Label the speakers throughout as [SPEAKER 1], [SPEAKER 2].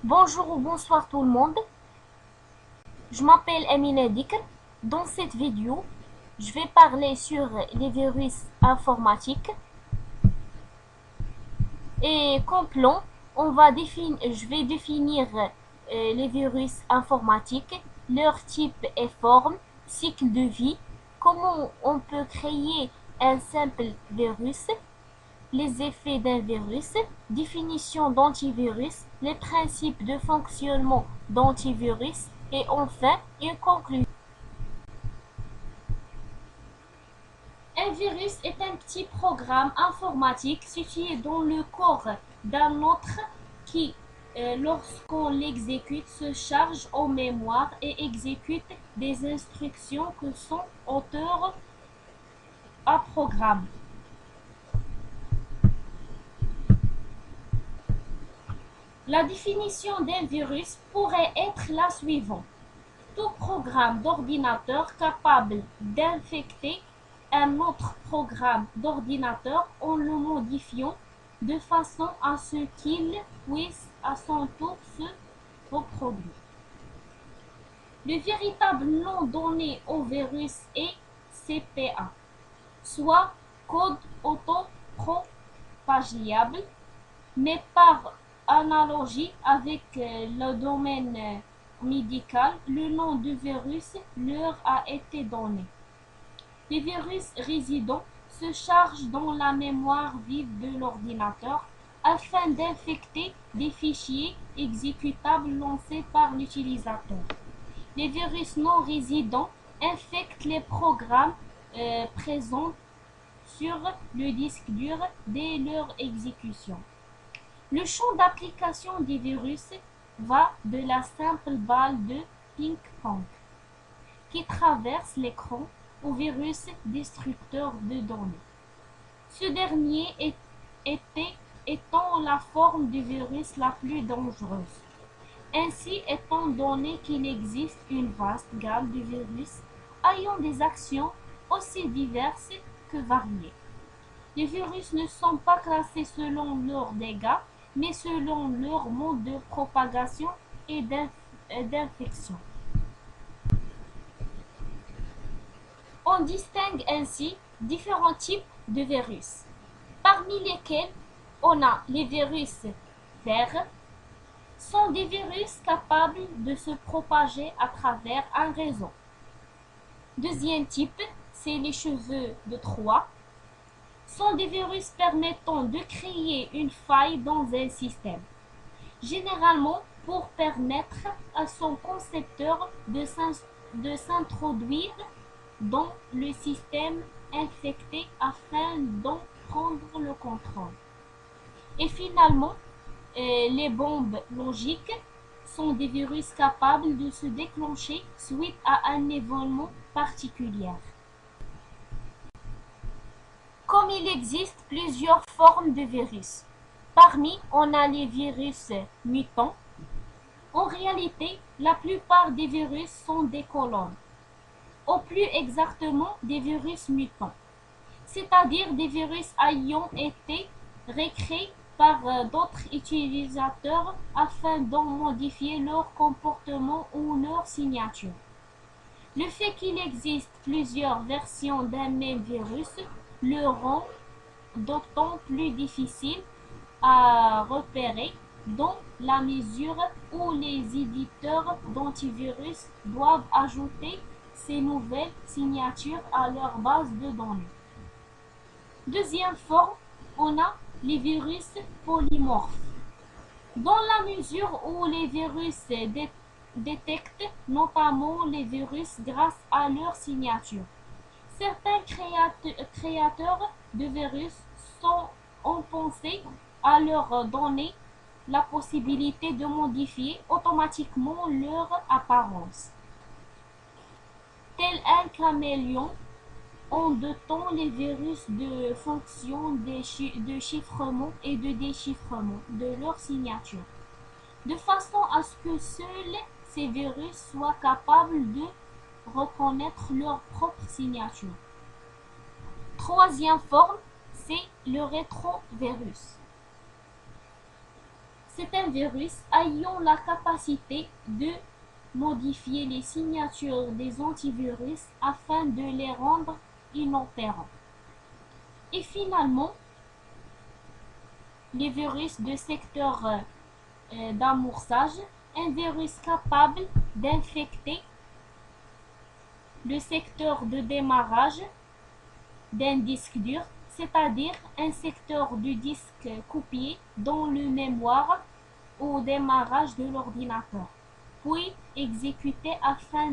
[SPEAKER 1] Bonjour ou bonsoir tout le monde, je m'appelle Amina Dikr. Dans cette vidéo, je vais parler sur les virus informatiques et comme plan, je vais définir les virus informatiques, leur type et forme, cycle de vie, comment on peut créer un simple virus, les effets d'un virus, définition d'antivirus, les principes de fonctionnement d'antivirus et enfin une conclusion. Un virus est un petit programme informatique situé dans le corps d'un autre qui, lorsqu'on l'exécute, se charge en mémoire et exécute des instructions que son auteur a programmées. La définition d'un virus pourrait être la suivante. Tout programme d'ordinateur capable d'infecter un autre programme d'ordinateur en le modifiant de façon à ce qu'il puisse à son tour se reproduire. Le véritable nom donné au virus est CPA, soit code autopropagible, mais par analogie avec le domaine médical, le nom du virus leur a été donné. Les virus résidents se chargent dans la mémoire vive de l'ordinateur afin d'infecter des fichiers exécutables lancés par l'utilisateur. Les virus non résidents infectent les programmes présents sur le disque dur dès leur exécution. Le champ d'application des virus va de la simple balle de ping-pong qui traverse l'écran au virus destructeur de données. Ce dernier étant la forme du virus la plus dangereuse. Ainsi, étant donné qu'il existe une vaste gamme de virus ayant des actions aussi diverses que variées. Les virus ne sont pas classés selon leurs dégâts, mais selon leur mode de propagation et d'infection. On distingue ainsi différents types de virus, parmi lesquels on a les virus verts, sont des virus capables de se propager à travers un réseau. Deuxième type, c'est les cheveux de Troie, sont des virus permettant de créer une faille dans un système, généralement pour permettre à son concepteur de s'introduire dans le système infecté afin d'en prendre le contrôle. Et finalement, les bombes logiques sont des virus capables de se déclencher suite à un événement particulier. Comme il existe plusieurs formes de virus, parmi on a les virus mutants. En réalité, la plupart des virus sont des clones, ou plus exactement des virus mutants, c'est-à-dire des virus ayant été recréés par d'autres utilisateurs afin d'en modifier leur comportement ou leur signature. Le fait qu'il existe plusieurs versions d'un même virus le rend d'autant plus difficile à repérer dans la mesure où les éditeurs d'antivirus doivent ajouter ces nouvelles signatures à leur base de données. Deuxième forme, on a les virus polymorphes. Dans la mesure où les virus détectent notamment les virus grâce à leur signature. Certains créateurs de virus ont pensé à leur donner la possibilité de modifier automatiquement leur apparence. Tel un caméléon, en dotant les virus de fonctions de chiffrement et de déchiffrement de leur signature, de façon à ce que seuls ces virus soient capables de reconnaître leur propre signature. Troisième forme, c'est le rétrovirus. C'est un virus ayant la capacité de modifier les signatures des antivirus afin de les rendre inopérants. Et finalement, les virus de secteur d'amorçage, un virus capable d'infecter le secteur de démarrage d'un disque dur, c'est-à-dire un secteur du disque copié dans le mémoire au démarrage de l'ordinateur, puis exécuté afin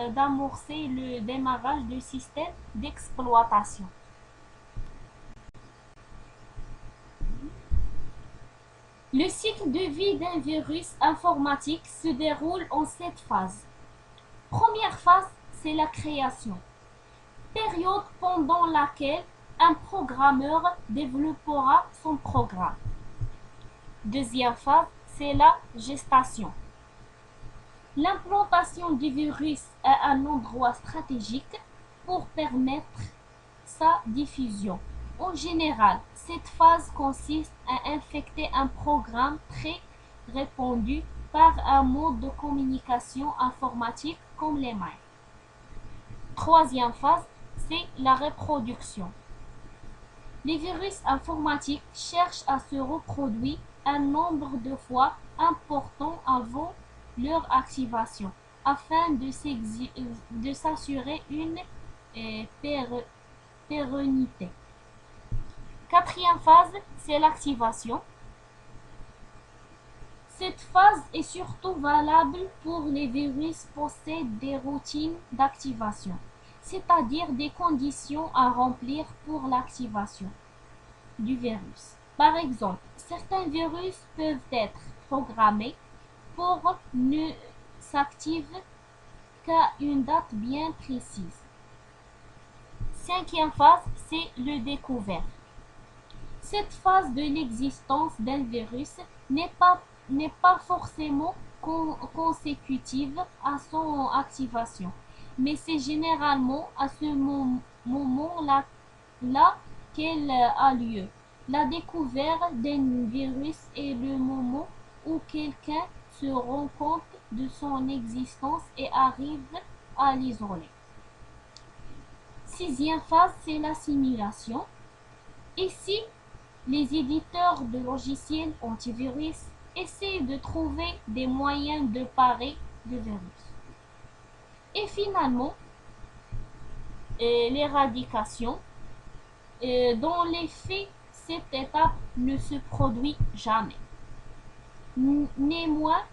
[SPEAKER 1] d'amorcer le démarrage du système d'exploitation. Le cycle de vie d'un virus informatique se déroule en 7 phases. Première phase, c'est la création, période pendant laquelle un programmeur développera son programme. Deuxième phase, c'est la gestation. L'implantation du virus à un endroit stratégique pour permettre sa diffusion. En général, cette phase consiste à infecter un programme très répandu par un mode de communication informatique comme les mails. Troisième phase, c'est la reproduction. Les virus informatiques cherchent à se reproduire un nombre de fois important avant leur activation, afin de s'assurer une pérennité. Quatrième phase, c'est l'activation. Cette phase est surtout valable pour les virus possèdent des routines d'activation, c'est-à-dire des conditions à remplir pour l'activation du virus. Par exemple, certains virus peuvent être programmés pour ne s'activer qu'à une date bien précise. Cinquième phase, c'est le découvert. Cette phase de l'existence d'un virus n'est pas forcément consécutive à son activation, mais c'est généralement à ce moment-là qu'elle a lieu. La découverte d'un virus est le moment où quelqu'un se rend compte de son existence et arrive à l'isoler. Sixième phase, c'est la simulation. Ici, les éditeurs de logiciels antivirus essaient de trouver des moyens de parer le virus. Et finalement, l'éradication. Dans les faits, cette étape ne se produit jamais. Néanmoins,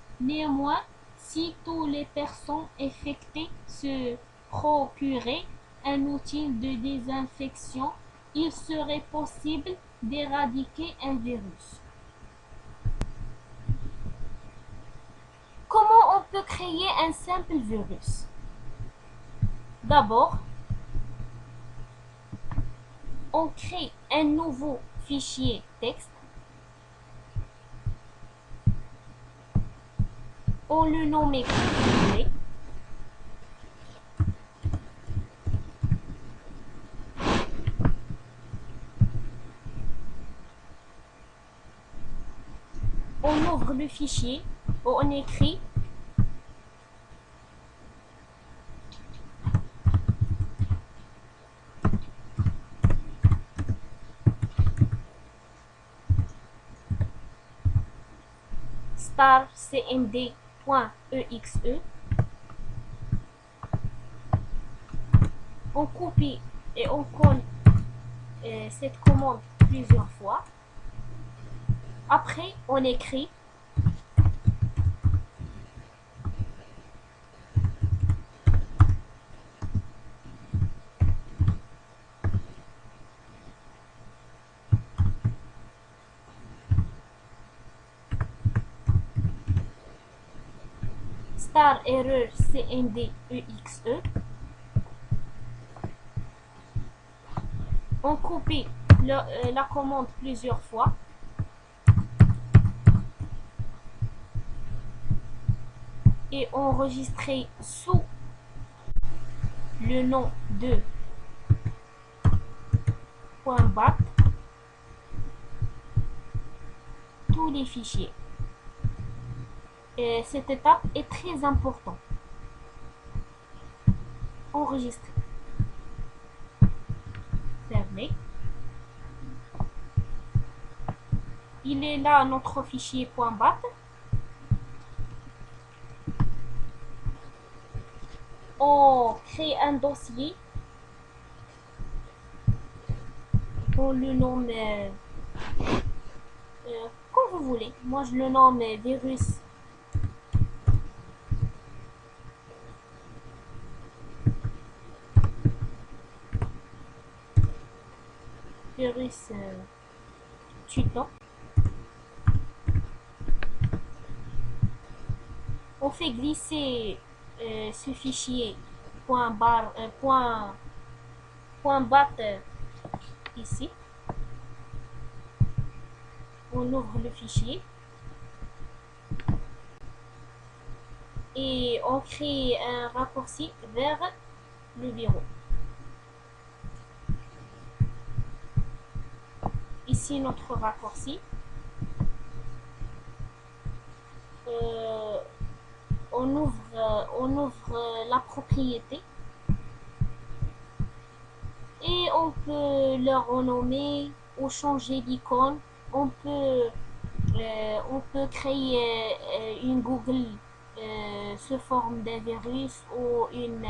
[SPEAKER 1] si toutes les personnes infectées se procuraient un outil de désinfection, il serait possible d'éradiquer un virus. Comment on peut créer un simple virus? D'abord, on crée un nouveau fichier texte. On le nomme compilé. On ouvre le fichier où on écrit *cmd.exe. On copie et on colle cette commande plusieurs fois. Après, on écrit *erreur cmd.exe. On copie la commande plusieurs fois. Et enregistrer sous le nom de .bat tous les fichiers. Cette étape est très importante. Enregistrer. Fermer. Il est là notre fichier .bat. On crée un dossier. On le nomme comme vous voulez. Moi, je le nomme virus. Virus tuto. On fait glisser ce fichier .bat ici. On ouvre le fichier et on crée un raccourci vers le bureau. Ici notre raccourci. On ouvre la propriété et on peut le renommer ou changer d'icône. On peut créer une Google sous forme d'un virus ou une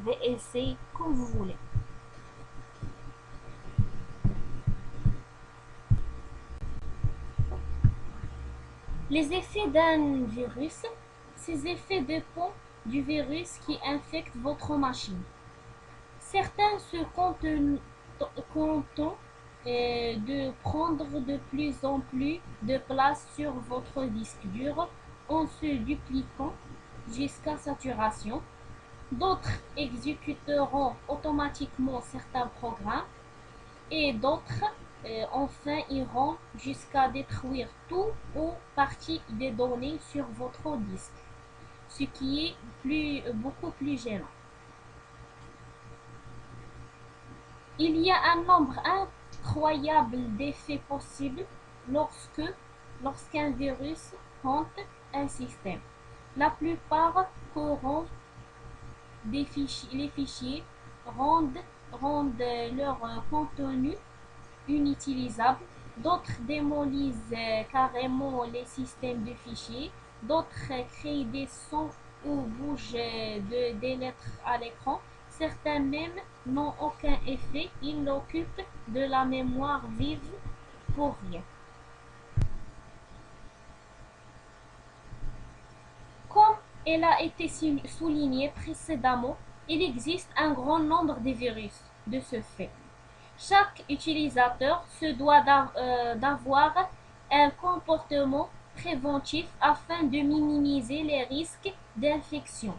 [SPEAKER 1] VLC, comme vous voulez. Les effets d'un virus. Ces effets dépendent du virus qui infecte votre machine. Certains se contentent de prendre de plus en plus de place sur votre disque dur en se dupliquant jusqu'à saturation. D'autres exécuteront automatiquement certains programmes et d'autres enfin iront jusqu'à détruire tout ou partie des données sur votre disque, ce qui est beaucoup plus gênant. Il y a un nombre incroyable d'effets possibles lorsqu'un virus hante un système. La plupart corrompent les fichiers, rendent leur contenu inutilisable. D'autres démolissent carrément les systèmes de fichiers. D'autres créent des sons ou bougent des lettres à l'écran. Certains même n'ont aucun effet. Ils occupent de la mémoire vive pour rien. Comme elle a été souligné précédemment, il existe un grand nombre de virus de ce fait. Chaque utilisateur se doit d'avoir un comportement préventif afin de minimiser les risques d'infection.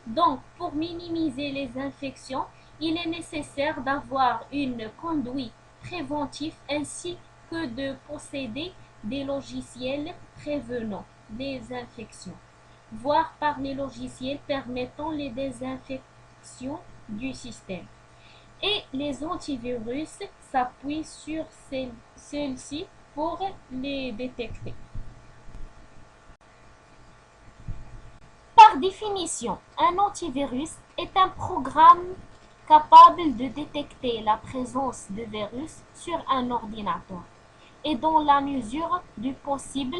[SPEAKER 1] Donc, pour minimiser les infections, il est nécessaire d'avoir une conduite préventive ainsi que de posséder des logiciels prévenant des infections, voire par les logiciels permettant les désinfections du système. Et les antivirus s'appuient sur celles-ci pour les détecter. Par définition, un antivirus est un programme capable de détecter la présence de virus sur un ordinateur et dans la mesure du possible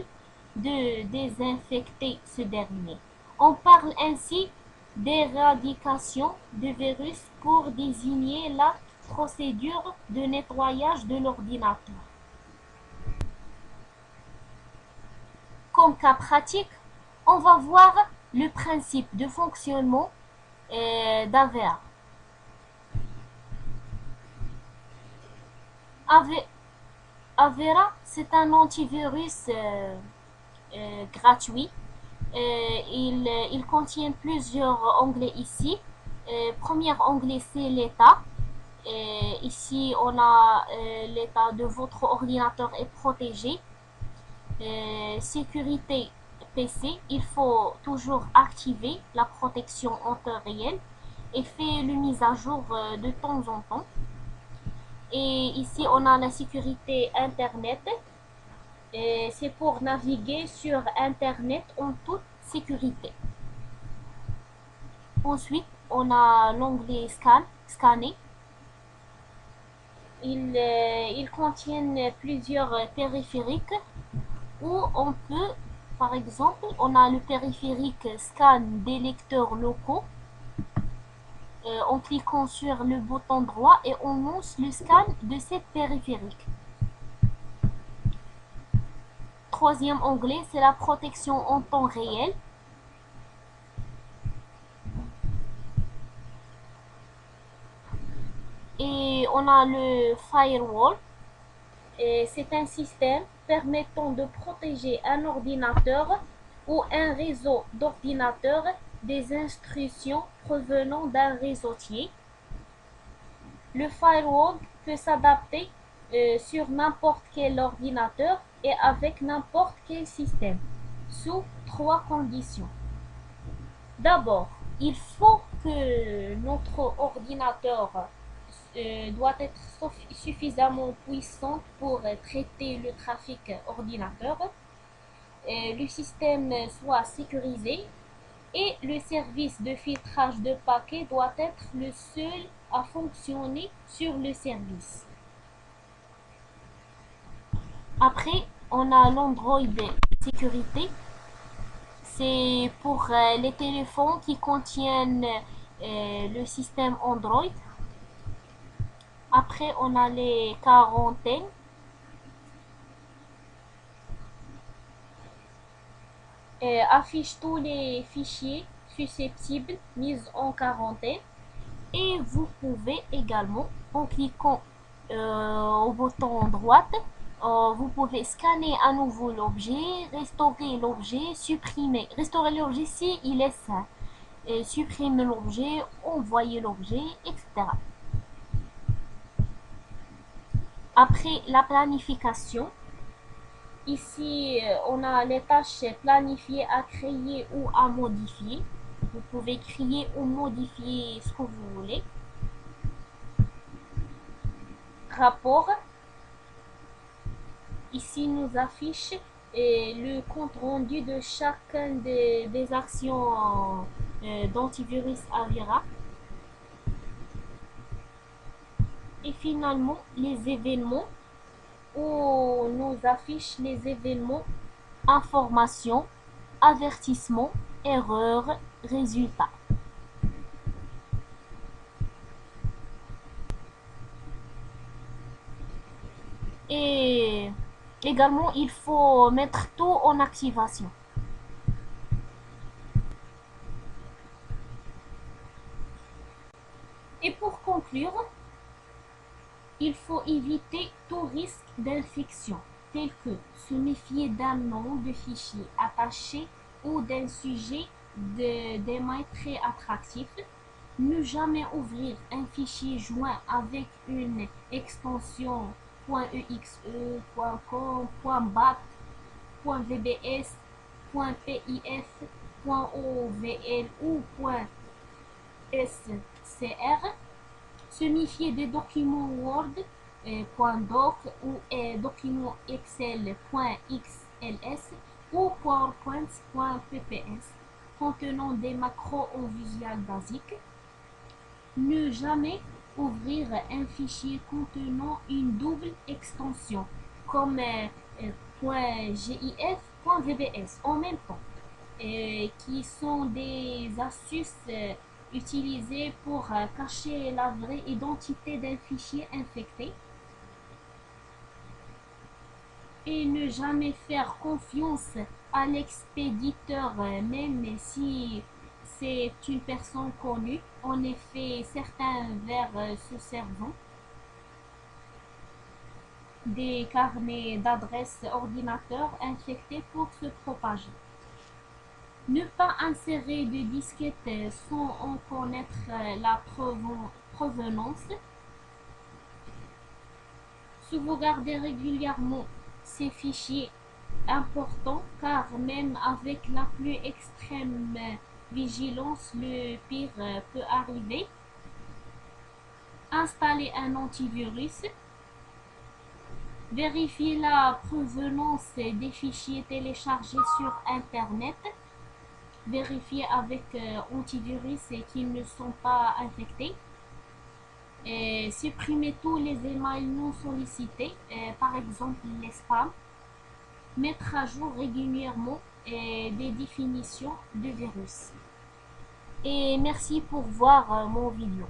[SPEAKER 1] de désinfecter ce dernier. On parle ainsi d'éradication de virus pour désigner la procédure de nettoyage de l'ordinateur. Comme cas pratique, on va voir le principe de fonctionnement d'Avera. Avera, c'est un antivirus gratuit. Il contient plusieurs onglets ici. Premier onglet, c'est l'état. Ici, on a l'état de votre ordinateur est protégé. Sécurité PC, il faut toujours activer la protection en temps réel et faire le mise à jour de temps en temps. Et ici, on a la sécurité Internet. C'est pour naviguer sur Internet en toute sécurité. Ensuite, on a l'onglet Scanner. Ils contiennent plusieurs périphériques où on peut, par exemple, on a le périphérique scan des lecteurs locaux. En cliquant sur le bouton droit et on lance le scan de cette périphérique. Troisième onglet, c'est la protection en temps réel. Et on a le firewall. C'est un système permettant de protéger un ordinateur ou un réseau d'ordinateurs des intrusions provenant d'un réseautier. Le firewall peut s'adapter sur n'importe quel ordinateur et avec n'importe quel système, sous 3 conditions. D'abord, il faut que notre ordinateur doit être suffisamment puissant pour traiter le trafic ordinateur, le système soit sécurisé et le service de filtrage de paquets doit être le seul à fonctionner sur le service. Après, on a l'Android sécurité. C'est pour les téléphones qui contiennent le système Android. Après, on a les quarantaines. Affiche tous les fichiers susceptibles mis en quarantaine. Et vous pouvez également, en cliquant au bouton droite, vous pouvez scanner à nouveau l'objet, restaurer l'objet, supprimer. Restaurer l'objet si il est sain. Supprimer l'objet, envoyer l'objet, etc. Après la planification, ici on a les tâches planifiées à créer ou à modifier. Vous pouvez créer ou modifier ce que vous voulez. Rapport. Ici nous affiche le compte rendu de chacun des actions d'antivirus Avira. Et finalement, les événements où nous affiche les événements, informations, avertissements, erreurs, résultats. Et également, il faut mettre tout en activation. Et pour conclure, il faut éviter tout risque d'infection, tel que se méfier d'un nom de fichier attaché ou d'un sujet des mails très attractifs, ne jamais ouvrir un fichier joint avec une extension .exe, .com, .bat, .vbs, .pif, .ovl ou .scr, se méfier des documents Word, .doc ou documents Excel, .xls ou PowerPoint.pps contenant des macros en Visual Basic. Ne jamais ouvrir un fichier contenant une double extension comme .gif, .vbs en même temps, qui sont des astuces utilisées pour cacher la vraie identité d'un fichier infecté. Et ne jamais faire confiance à l'expéditeur, même si c'est une personne connue. En effet, certains vers se servant des carnets d'adresses ordinateurs infectés pour se propager. Ne pas insérer de disquettes sans en connaître la provenance. Sauvegarder régulièrement ces fichiers importants, car même avec la plus extrême vigilance, le pire peut arriver. Installer un antivirus. Vérifier la provenance des fichiers téléchargés sur Internet. vérifier avec antivirus et qu'ils ne sont pas infectés. Et supprimer tous les emails non sollicités, par exemple les spams. Mettre à jour régulièrement des définitions de virus. Et merci pour voir mon vidéo.